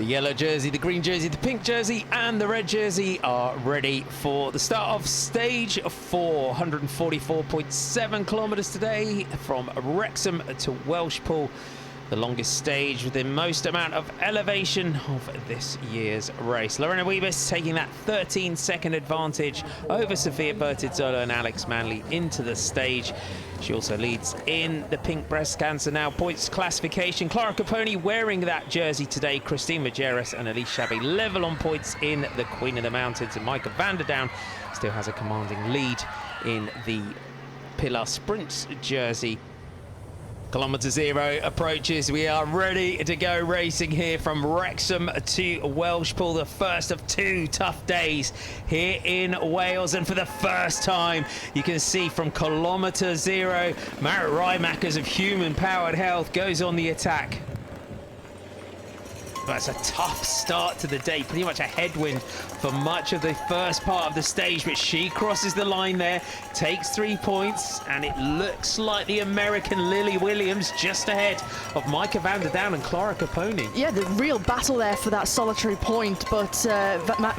yellow jersey, the green jersey, the pink jersey and the red jersey are ready for the start of stage 4. 144.7 kilometres today from Wrexham to Welshpool. The longest stage with the most amount of elevation of this year's race. Lorena Wiebes taking that 13-second advantage over Sofia Bertizzolo and Alex Manley into the stage. She also leads in the pink breast cancer now points classification. Clara Caponi wearing that jersey today. Christine Majerus and Elise Chabet level on points in the Queen of the Mountains. And Micah van der Down still has a commanding lead in the Pillar Sprints jersey. Kilometre zero approaches. We are ready to go racing here from Wrexham to Welshpool. The first of 2 tough days here in Wales. And for the first time, you can see from kilometre zero, Marit Rijmakers of Human Powered Health goes on the attack. That's a tough start to the day, pretty much a headwind for much of the first part of the stage, but she crosses the line there, takes 3 points, and it looks like the American Lily Williams just ahead of Micah van der Down and Clara Caponi. Yeah, the real battle there for that solitary point, but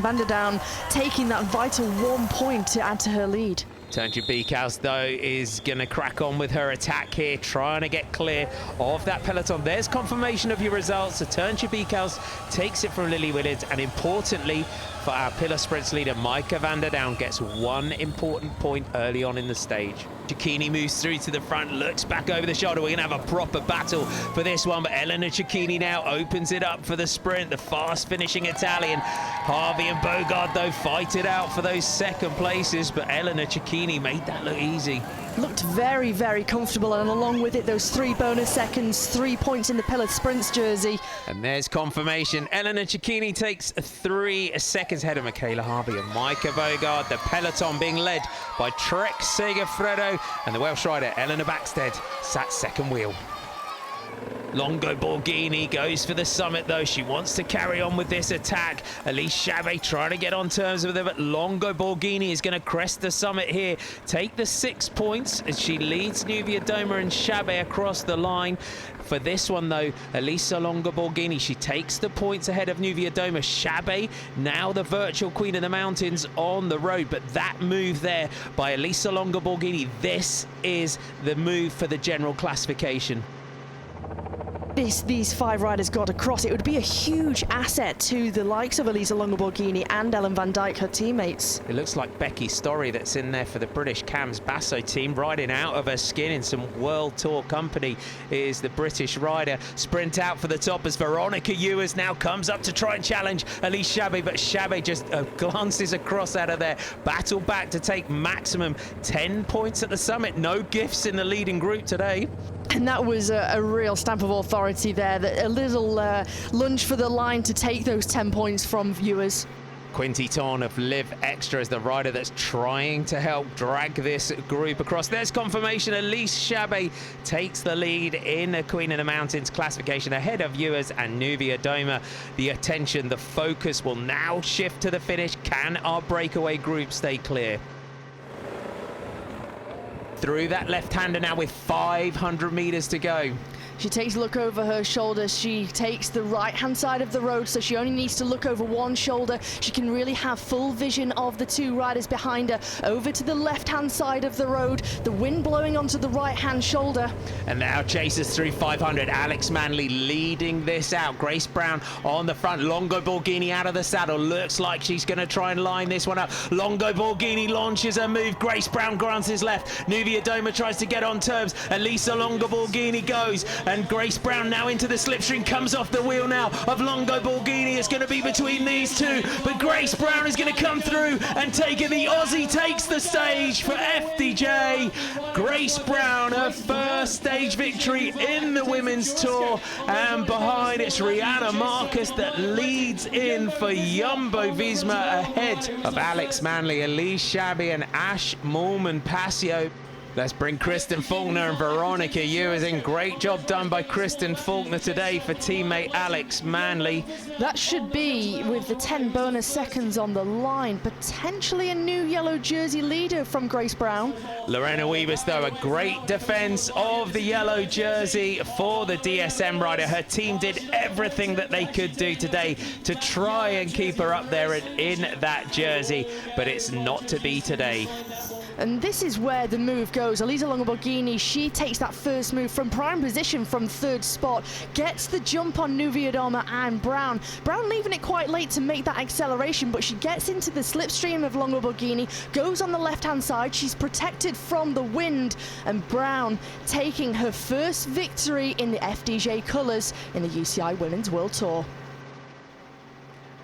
van der Down taking that vital 1 point to add to her lead. Turnje Beekhuis, though, is going to crack on with her attack here, trying to get clear of that peloton. There's confirmation of your results. So Turnje Beekhuis takes it from Lily Williams, and importantly for our Pillar Sprints leader, Micah van der Down gets 1 important point early on in the stage. Cecchini moves through to the front, looks back over the shoulder. We're going to have a proper battle for this one, but Elena Cecchini now opens it up for the sprint. The fast finishing Italian. Harvey and Bogard, though, fight it out for those second places, but Elena Cecchini made that look easy. Looked very, very comfortable, and along with it, those 3 bonus seconds, 3 points in the Pillar Sprints jersey. And there's confirmation. Elena Cecchini takes 3 seconds ahead of Michaela Harvey and Micah Bogard. The peloton being led by Trek Segafredo, and the Welsh rider Eleanor Backstead sat second wheel. Longo Borghini goes for the summit, though. She wants to carry on with this attack. Elise Chabet trying to get on terms with her, but Longo Borghini is going to crest the summit here, take the 6 points as she leads Nuvia Doma and Chabet across the line. For this one, though, Elisa Longo Borghini, she takes the points ahead of Nuvia Doma. Chabet, now the virtual Queen of the Mountains on the road, but that move there by Elisa Longo Borghini, this is the move for the general classification. These 5 riders got across. It would be a huge asset to the likes of Elisa Longo Borghini and Ellen van Dijk, her teammates. It looks like Becky Storey that's in there for the British Cams Basso team, riding out of her skin in some World Tour company is the British rider. Sprint out for the top as Veronica Ewers now comes up to try and challenge Elise Chabet, but Chabet just glances across out of there. Battle back to take maximum 10 points at the summit. No gifts in the leading group today. And that was a real stamp of authority there, a little lunge for the line to take those 10 points from viewers. Quinty Thorne of Live Extra is the rider that's trying to help drag this group across. There's confirmation. Elise Chabet takes the lead in the Queen of the Mountains classification ahead of Ewers and Nuvia Doma. The attention, the focus will now shift to the finish. Can our breakaway group stay clear? Through that left-hander now with 500 meters to go. She takes a look over her shoulder. She takes the right-hand side of the road, so she only needs to look over one shoulder. She can really have full vision of the 2 riders behind her. Over to the left-hand side of the road, the wind blowing onto the right-hand shoulder. And now chases through 500. Alex Manley leading this out. Grace Brown on the front. Longo Borghini out of the saddle. Looks like she's going to try and line this one up. Longo Borghini launches her move. Grace Brown grants his left. Nuvia Doma tries to get on terms. Elisa Longo Borghini goes. And Grace Brown now into the slipstream, comes off the wheel now of Longo Borghini. It's going to be between these 2, but Grace Brown is going to come through and take it. The Aussie takes the stage for FDJ. Grace Brown, her first stage victory in the Women's Tour, and behind it's Rihanna Marcus that leads in for Jumbo-Visma ahead of Alex Manley, Elise Chabet and Ash Moolman-Pasio. Let's bring Kristen Faulkner and Veronica Ewers in. Great job done by Kristen Faulkner today for teammate Alex Manley. That should be, with the 10 bonus seconds on the line, potentially a new yellow jersey leader from Grace Brown. Lorena Wiebes, though, a great defense of the yellow jersey for the DSM rider. Her team did everything that they could do today to try and keep her up there in that jersey, but it's not to be today. And this is where the move goes. Elisa Longoborghini, she takes that first move from prime position from third spot, gets the jump on Nuviadoma and Brown. Brown leaving it quite late to make that acceleration, but she gets into the slipstream of Longoborghini, goes on the left-hand side. She's protected from the wind, and Brown taking her first victory in the FDJ colours in the UCI Women's World Tour.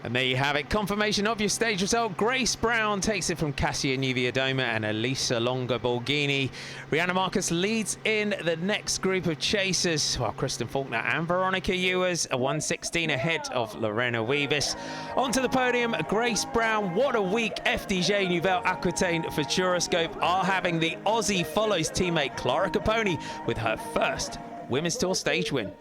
And there you have it, confirmation of your stage result. Grace Brown takes it from Cassia Nuviadoma and Elisa Longoborghini. Rihanna Marcus leads in the next group of chasers, while Kristen Faulkner and Veronica Ewers are 1:16 ahead of Lorena Wiebes. Onto the podium, Grace Brown. What a week FDJ Nouvelle Aquitaine Futuroscope are having. The Aussie follows teammate Clara Caponi with her first Women's Tour stage win.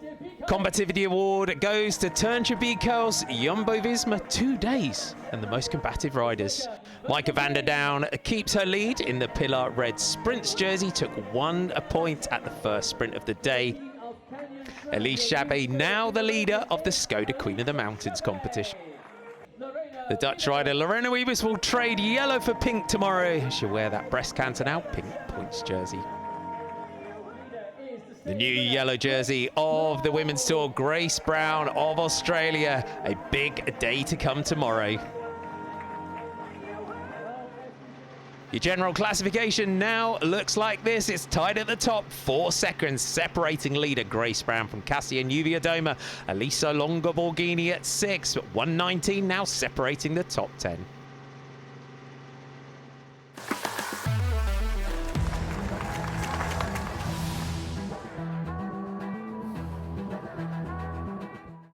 Combativity Award goes to Turntrabekels, Jumbo-Visma 2 days and the most combative riders. Micah van der Down keeps her lead in the Pillar Red Sprints jersey, took 1 point at the first sprint of the day. Elise Chabet now the leader of the Skoda Queen of the Mountains competition. The Dutch rider Lorena Wiebes will trade yellow for pink tomorrow. She'll wear that breast cancer now pink points jersey. The new yellow jersey of the Women's Tour, Grace Brown of Australia. A big day to come tomorrow. Your general classification now looks like this. It's tied at the top, 4 seconds separating leader Grace Brown from Cassia Nuviadoma. Elisa Longoborghini at 6, but 1:19 now separating the top 10.